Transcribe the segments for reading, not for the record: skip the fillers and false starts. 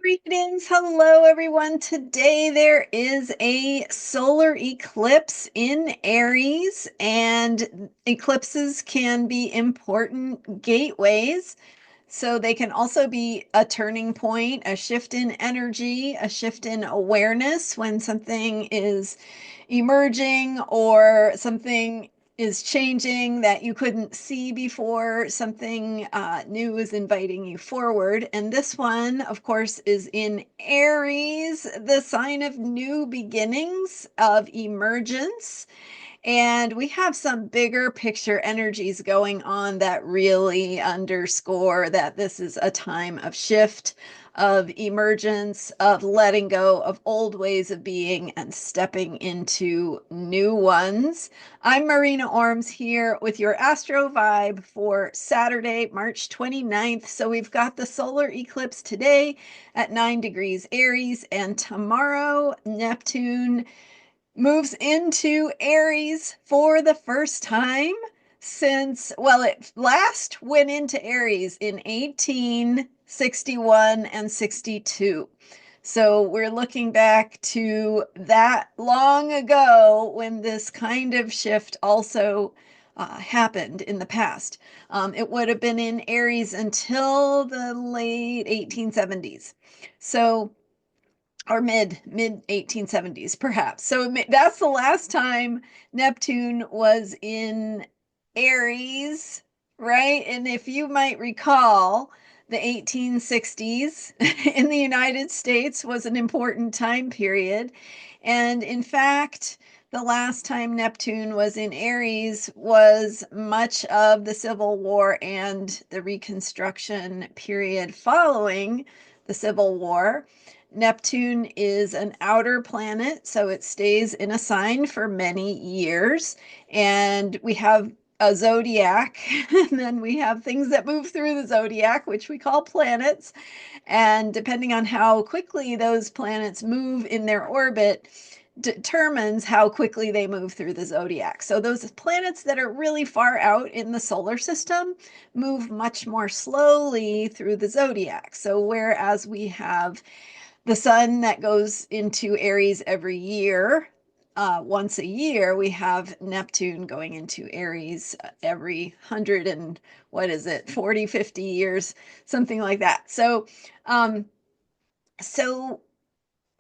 Greetings. Hello, everyone. Today there is a solar eclipse in Aries, and eclipses can be important gateways. So they can also be a turning point, a shift in energy, a shift in awareness when something is emerging or something is changing that you couldn't see before. Something new is inviting you forward. And this one, of course, is in Aries, the sign of new beginnings, of emergence. And we have some bigger picture energies going on that really underscore that this is a time of shift, of emergence, of letting go of old ways of being and stepping into new ones. I'm Marina Orms here with your Astro Vibe for Saturday, March 29th. So we've got the solar eclipse today at 9 degrees Aries, and tomorrow Neptune moves into Aries for the first time since, well, it last went into Aries in 1861 and 62. So we're looking back to that long ago when this kind of shift also happened in the past. It would have been in Aries until the late 1870s. So or mid 1870s perhaps. So that's the last time Neptune was in Aries, right? And if you might recall, the 1860s in the United States was an important time period. And in fact, the last time Neptune was in Aries was much of the Civil War and the Reconstruction period following the Civil War. Neptune is an outer planet, so it stays in a sign for many years. And we have a zodiac, and then we have things that move through the zodiac, which we call planets. And depending on how quickly those planets move in their orbit, determines how quickly they move through the zodiac. So those planets that are really far out in the solar system move much more slowly through the zodiac. So whereas we have the sun that goes into Aries every year, once a year, we have Neptune going into Aries every 100 and what is it, 40, 50 years, something like that. Um, so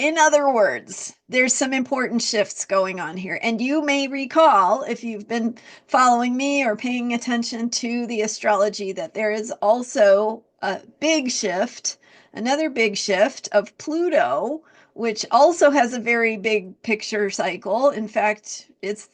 in other words, there's some important shifts going on here. And you may recall, if you've been following me or paying attention to the astrology, that there is also a big shift, another big shift of Pluto, which also has a very big picture cycle. In fact, it's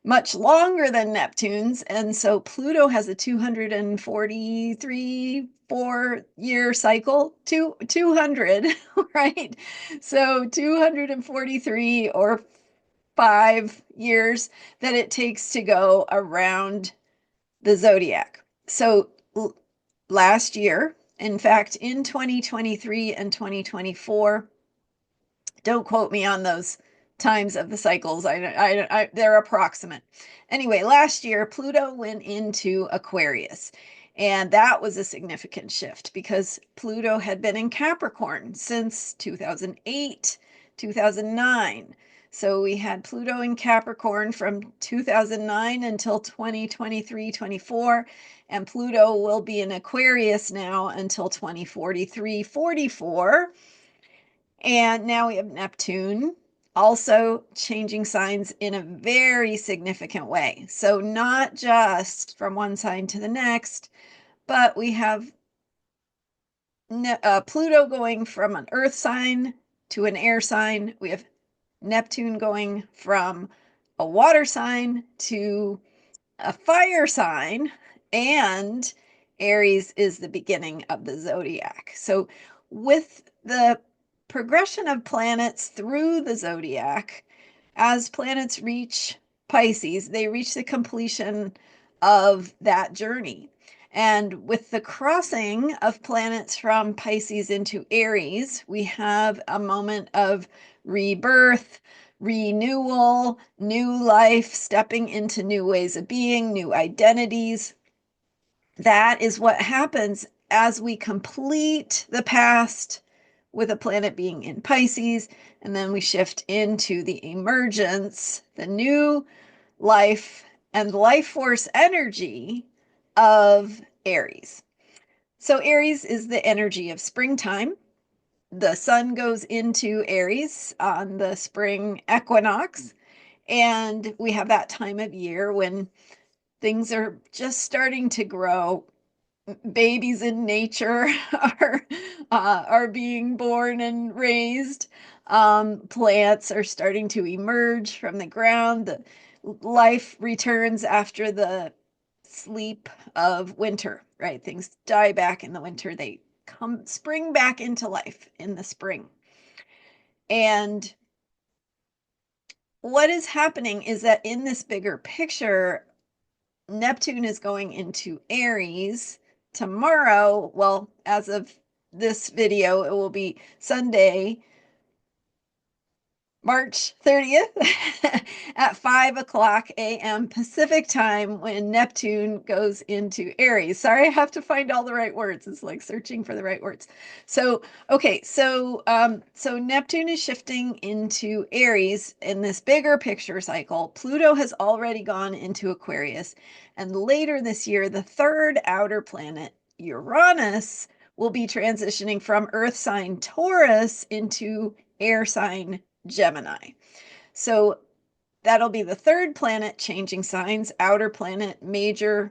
much longer than Neptune's. And so Pluto has a 243 4-year cycle, 200, right? So 243 or 5 years that it takes to go around the zodiac. So last year, in fact, in 2023 and 2024, don't quote me on those times of the cycles. They're approximate. Anyway, last year, Pluto went into Aquarius. And that was a significant shift because Pluto had been in Capricorn since 2008, 2009. So we had Pluto in Capricorn from 2009 until 2023, 24. And Pluto will be in Aquarius now until 2043, 44. And now we have Neptune also changing signs in a very significant way. So not just from one sign to the next, but we have Pluto going from an earth sign to an air sign. We have Neptune going from a water sign to a fire sign, and Aries is the beginning of the zodiac. So with the progression of planets through the zodiac, as planets reach Pisces, they reach the completion of that journey. And with the crossing of planets from Pisces into Aries, we have a moment of rebirth, renewal, new life, stepping into new ways of being, new identities. That is what happens as we complete the past with a planet being in Pisces, and then we shift into the emergence, the new life and life force energy of Aries. So Aries is the energy of springtime. The sun goes into Aries on the spring equinox, and we have that time of year when things are just starting to grow. Babies in nature are being born and raised. Plants are starting to emerge from the ground. The life returns after the sleep of winter, right? Things die back in the winter. They spring back into life in the spring. And what is happening is that in this bigger picture, Neptune is going into Aries tomorrow. Well, as of this video, it will be Sunday, March 30th at 5 o'clock a.m. Pacific time when Neptune goes into Aries. Sorry, I have to find all the right words. It's like searching for the right words. So, okay, so Neptune is shifting into Aries in this bigger picture cycle. Pluto has already gone into Aquarius, and later this year, the third outer planet, Uranus, will be transitioning from Earth sign Taurus into air sign Gemini. So that'll be the third planet changing signs, outer planet, major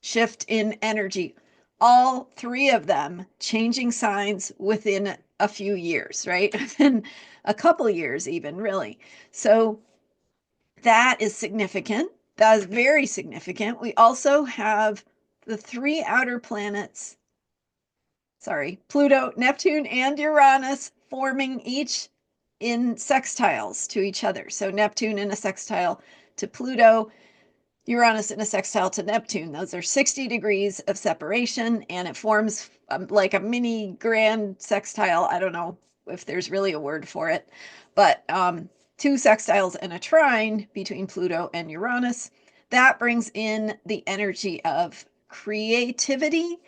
shift in energy. All three of them changing signs within a few years, right? Within a couple years, even really. So that is significant. That is very significant. We also have the three outer planets, Pluto, Neptune, and Uranus forming each in sextiles to each other. So Neptune in a sextile to Pluto, Uranus in a sextile to Neptune. Those are 60 degrees of separation, and it forms like a mini grand sextile. I don't know if there's really a word for it, but two sextiles and a trine between Pluto and Uranus. That brings in the energy of creativity,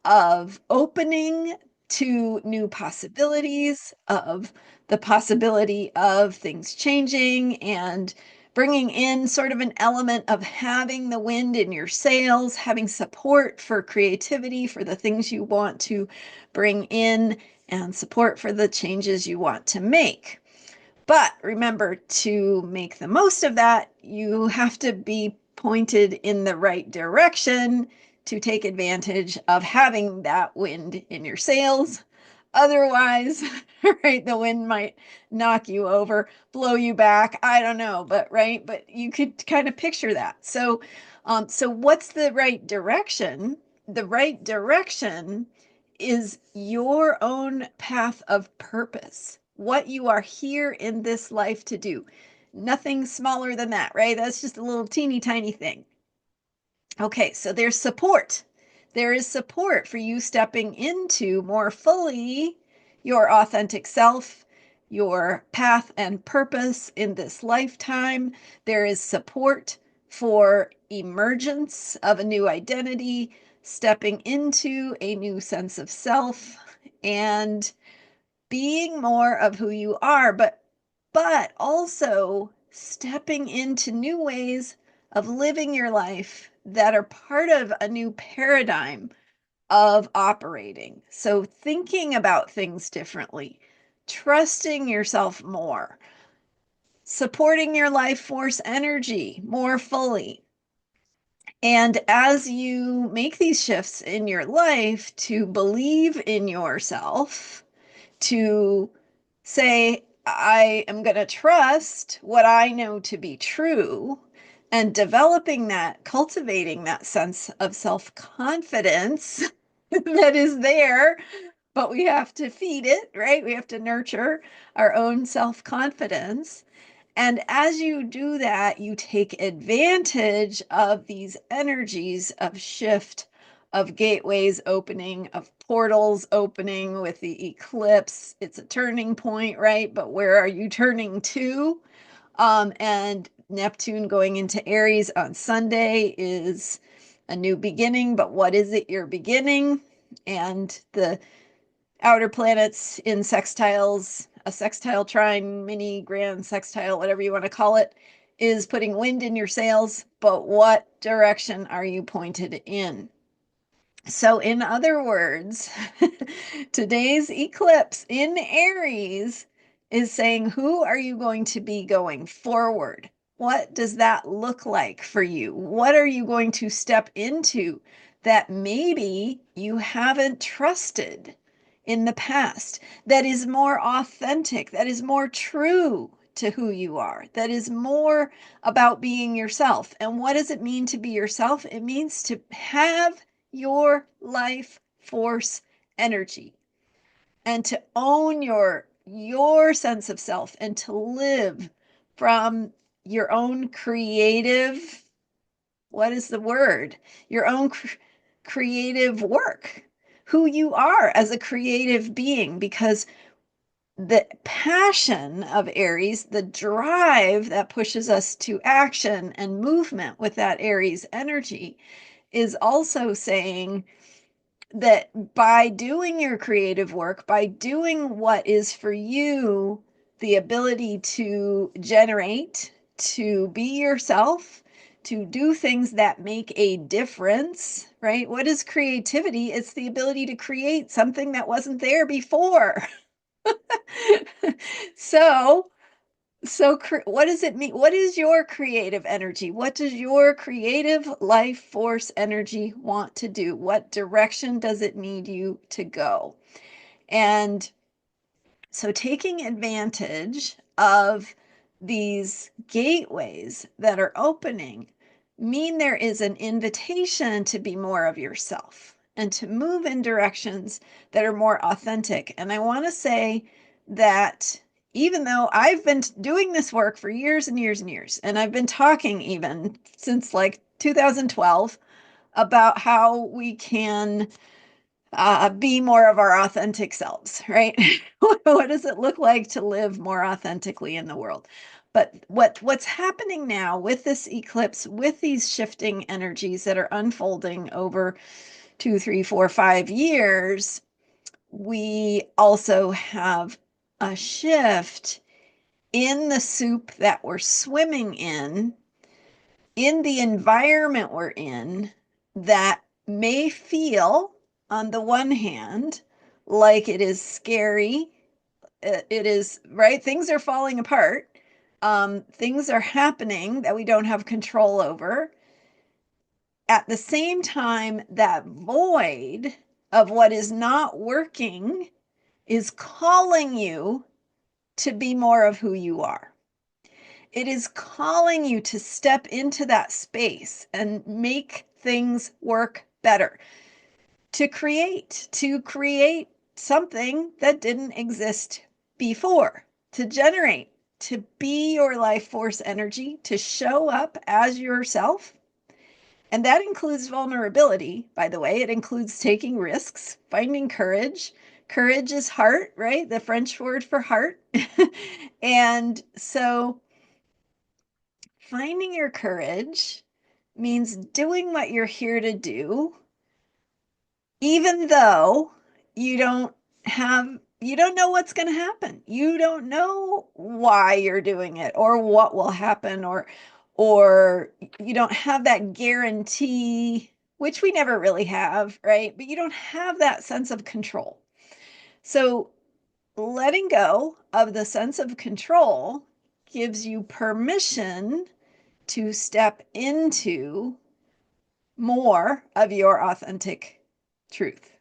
of opening to new possibilities, of the possibility of things changing, and bringing in sort of an element of having the wind in your sails, having support for creativity, for the things you want to bring in, and support for the changes you want to make. But remember, to make the most of that, you have to be pointed in the right direction to take advantage of having that wind in your sails. Otherwise, right, the wind might knock you over, blow you back. I don't know, but right, but you could kind of picture that. So what's the right direction? The right direction is your own path of purpose, what you are here in this life to do. Nothing smaller than that, right? That's just a little teeny tiny thing. Okay, so there's support. There is support for you stepping into more fully your authentic self, your path and purpose in this lifetime. There is support for emergence of a new identity, stepping into a new sense of self, and being more of who you are, but also stepping into new ways of living your life that are part of a new paradigm of operating. So thinking about things differently, trusting yourself more, supporting your life force energy more fully. And as you make these shifts in your life to believe in yourself, to say, I am going to trust what I know to be true, and developing that, cultivating that sense of self-confidence that is there, but we have to feed it, right? We have to nurture our own self-confidence. And as you do that, you take advantage of these energies of shift, of gateways opening, of portals opening with the eclipse. It's a turning point, right? But where are you turning to? And Neptune going into Aries on Sunday is a new beginning, but what is it you're beginning? And outer planets in sextiles, a sextile trine, mini grand sextile, whatever you want to call it, is putting wind in your sails, but what direction are you pointed in? So, in other words, today's eclipse in Aries is saying, who are you going to be going forward? What does that look like for you? What are you going to step into that maybe you haven't trusted in the past, that is more authentic, that is more true to who you are, that is more about being yourself? And what does it mean to be yourself? It means to have your life force energy and to own your sense of self and to live from your own creative, what is the word, your own creative work, who you are as a creative being. Because the passion of Aries, the drive that pushes us to action and movement with that Aries energy, is also saying that by doing your creative work, by doing what is for you, the ability to generate, to be yourself, to do things that make a difference, right? What is creativity? It's the ability to create something that wasn't there before. so what does it mean? What is your creative energy? What does your creative life force energy want to do? What direction does it need you to go? And so taking advantage of these gateways that are opening mean there is an invitation to be more of yourself and to move in directions that are more authentic. And I want to say that even though I've been doing this work for years and years and years, and I've been talking even since like 2012 about how we can be more of our authentic selves, right? What does it look like to live more authentically in the world? But what's happening now with this eclipse, with these shifting energies that are unfolding over 2, 3, 4, 5 years, we also have a shift in the soup that we're swimming in the environment we're in, that may feel, on the one hand, like it is scary. It is, right? Things are falling apart. Things are happening that we don't have control over. At the same time, that void of what is not working is calling you to be more of who you are. It is calling you to step into that space and make things work better, to create something that didn't exist before, to generate, to be your life force energy, to show up as yourself. And that includes vulnerability, by the way. It includes taking risks, finding courage. Courage is heart, right? The French word for heart. And so finding your courage means doing what you're here to do, even though you don't know what's going to happen. You don't know why you're doing it or what will happen, or you don't have that guarantee, which we never really have, right? But you don't have that sense of control. So letting go of the sense of control gives you permission to step into more of your authentic truth.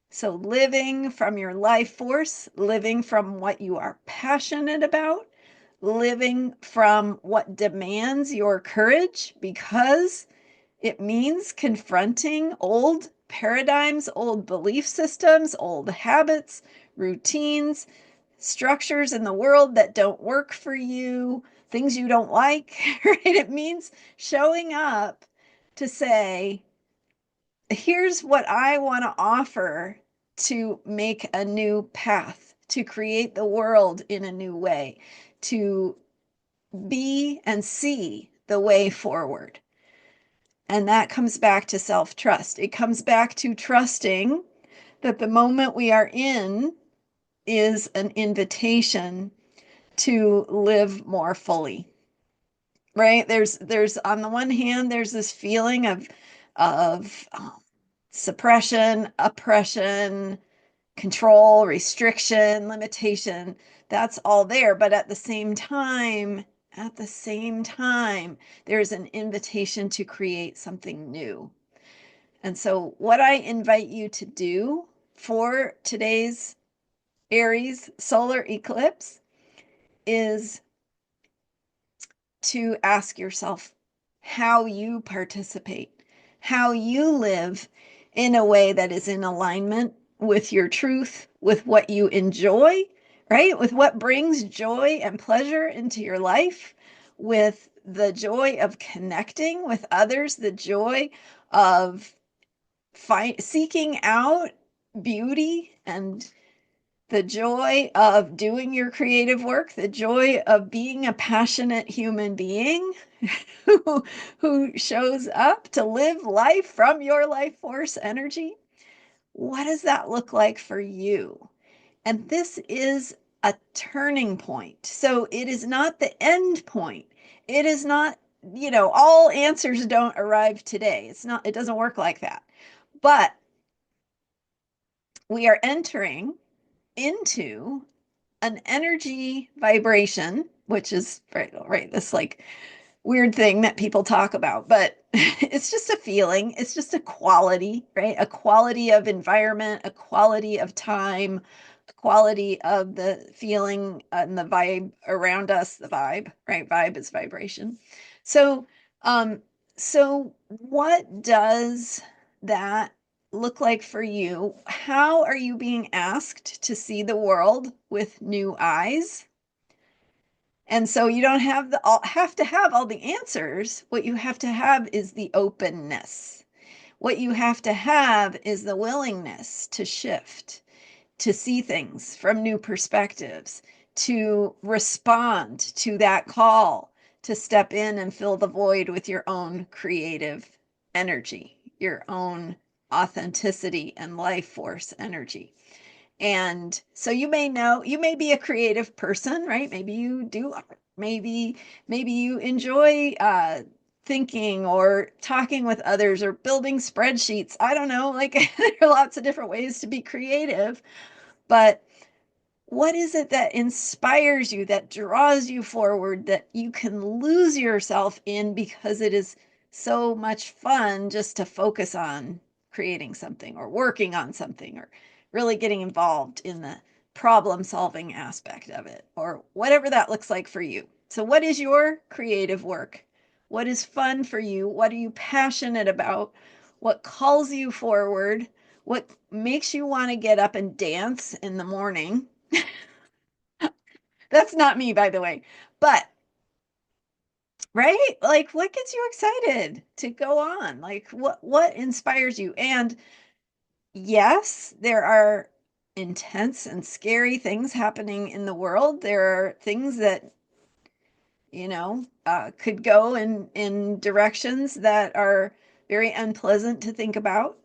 So living from your life force, living from what you are passionate about, living from what demands your courage, because it means confronting old paradigms, old belief systems, old habits, routines, structures in the world that don't work for you, things you don't like, right? It means showing up to say, here's what I want to offer to make a new path, to create the world in a new way, to be and see the way forward. And that comes back to self-trust. It comes back to trusting that the moment we are in is an invitation to live more fully, right? There's on the one hand, there's this feeling of suppression, oppression, control, restriction, limitation. That's all there. But at the same time, there's an invitation to create something new. And so, what I invite you to do for today's Aries solar eclipse is to ask yourself how you participate, how you live in a way that is in alignment with your truth, with what you enjoy, right? With what brings joy and pleasure into your life, with the joy of connecting with others, the joy of seeking out beauty and the joy of doing your creative work, the joy of being a passionate human being who shows up to live life from your life force energy. What does that look like for you? And this is a turning point. So it is not the end point. It is not, all answers don't arrive today. It doesn't work like that. But we are entering into an energy vibration, which is right, this like weird thing that people talk about, but it's just a feeling, it's just a quality, right? A quality of environment, a quality of time, a quality of the feeling and the vibe around us, the vibe, right? Vibe is vibration. So, um, so what does that look like for you? How are you being asked to see the world with new eyes? And so you don't have to have all the answers. What you have to have is the openness. What you have to have is the willingness to shift, to see things from new perspectives, to respond to that call, to step in and fill the void with your own creative energy, your own authenticity and life force energy. And so you may be a creative person, right? Maybe you do art. Maybe you enjoy thinking or talking with others or building spreadsheets. I don't know, like there are lots of different ways to be creative, but what is it that inspires you, that draws you forward, that you can lose yourself in because it is so much fun just to focus on creating something or working on something or really getting involved in the problem solving aspect of it or whatever that looks like for you. So, what is your creative work? What is fun for you? What are you passionate about? What calls you forward? What makes you want to get up and dance in the morning? That's not me, by the way. But, right? Like what gets you excited to go on? Like what inspires you? And yes, there are intense and scary things happening in the world. There are things that, could go in directions that are very unpleasant to think about.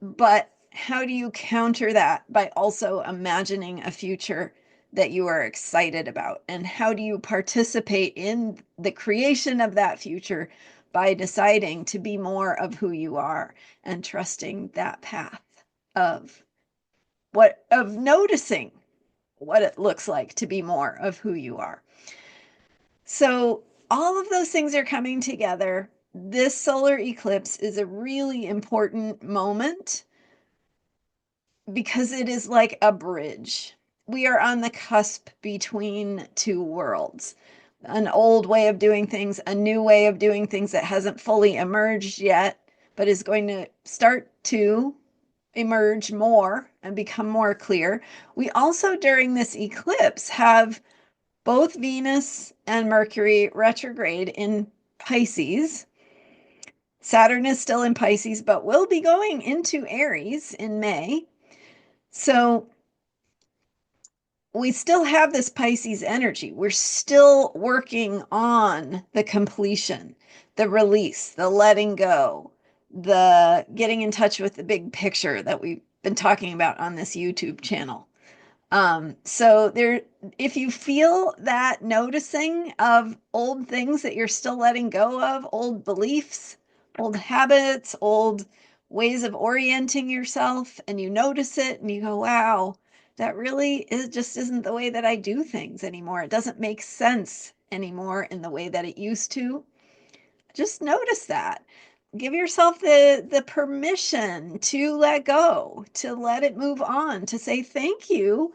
But how do you counter that by also imagining a future that you are excited about? And how do you participate in the creation of that future by deciding to be more of who you are and trusting that path of of noticing what it looks like to be more of who you are? So all of those things are coming together. This solar eclipse is a really important moment because it is like a bridge. We are on the cusp between two worlds, an old way of doing things, a new way of doing things that hasn't fully emerged yet, but is going to start to emerge more and become more clear. We also, during this eclipse, have both Venus and Mercury retrograde in Pisces. Saturn is still in Pisces, but will be going into Aries in May. So we still have this Pisces energy. We're still working on the completion, the release, the letting go, the getting in touch with the big picture that we been talking about on this YouTube channel. So there, if you feel that noticing of old things that you're still letting go of, old beliefs, old habits, old ways of orienting yourself, and you notice it and you go, wow, that really is just isn't the way that I do things anymore. It doesn't make sense anymore in the way that it used to. Just notice that. Give yourself the permission to let go, to let it move on, to say thank you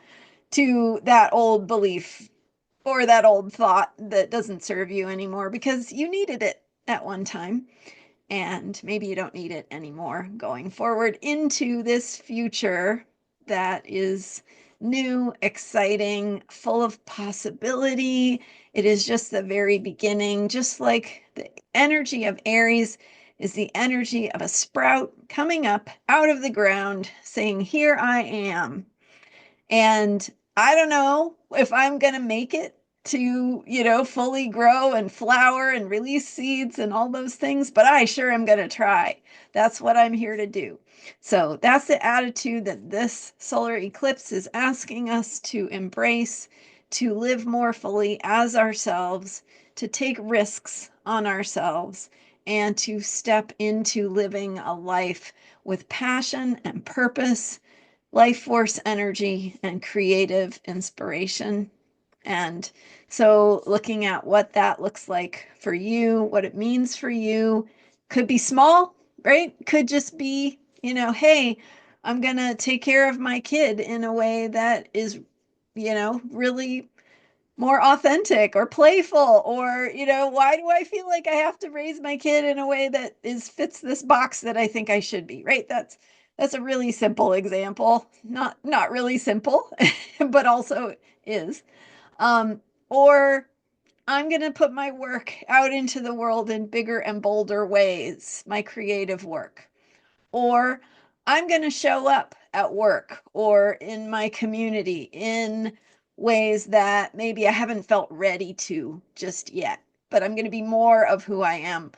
to that old belief or that old thought that doesn't serve you anymore because you needed it at one time and maybe you don't need it anymore going forward into this future that is new, exciting, full of possibility. It is just the very beginning, just like the energy of Aries is the energy of a sprout coming up out of the ground saying, here I am. And I don't know if I'm going to make it to, fully grow and flower and release seeds and all those things, but I sure am going to try. That's what I'm here to do. So that's the attitude that this solar eclipse is asking us to embrace, to live more fully as ourselves, to take risks on ourselves, and to step into living a life with passion and purpose, life force energy, and creative inspiration. And so, looking at what that looks like for you, what it means for you, could be small, right? Could just be, hey, I'm going to take care of my kid in a way that is, really more authentic or playful, or why do I feel like I have to raise my kid in a way that is fits this box that I think I should be, right? That's a really simple example, not really simple but also is. Or I'm going to put my work out into the world in bigger and bolder ways, my creative work. Or I'm going to show up at work or in my community in ways that maybe I haven't felt ready to just yet, but I'm going to be more of who I am,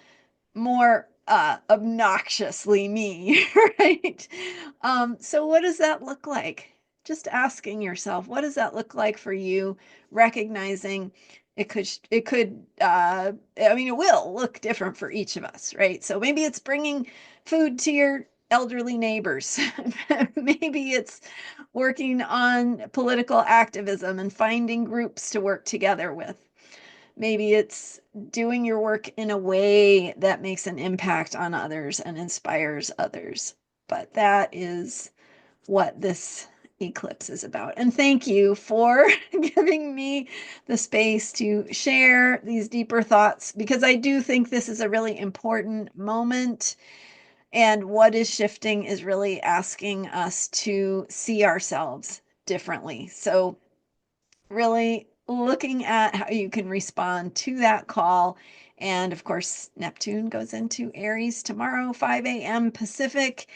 more obnoxiously me, right? So what does that look like? Just asking yourself, what does that look like for you? Recognizing it will look different for each of us, right? So maybe it's bringing food to your elderly neighbors. Maybe it's working on political activism and finding groups to work together with. Maybe it's doing your work in a way that makes an impact on others and inspires others. But that is what this eclipse is about. And thank you for giving me the space to share these deeper thoughts, because I do think this is a really important moment. And what is shifting is really asking us to see ourselves differently. So really looking at how you can respond to that call. And of course, Neptune goes into Aries tomorrow, 5 a.m. Pacific.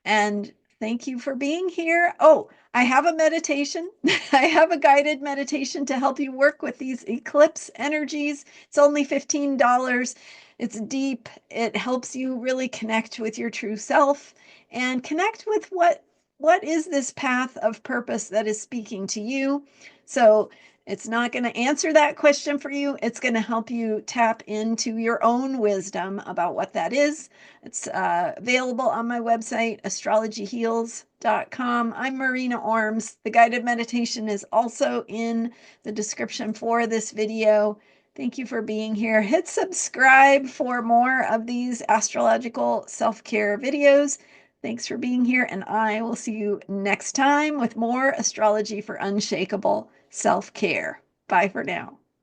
And thank you for being here. Oh, I have a meditation. I have a guided meditation to help you work with these eclipse energies. It's only $15. It's deep. It helps you really connect with your true self and connect with what is this path of purpose that is speaking to you. So it's not going to answer that question for you. It's going to help you tap into your own wisdom about what that is. It's available on my website, astrologyheals.com. I'm Marina Orms. The guided meditation is also in the description for this video. Thank you for being here. Hit subscribe for more of these astrological self-care videos. Thanks for being here, and I will see you next time with more astrology for unshakable self-care. Bye for now.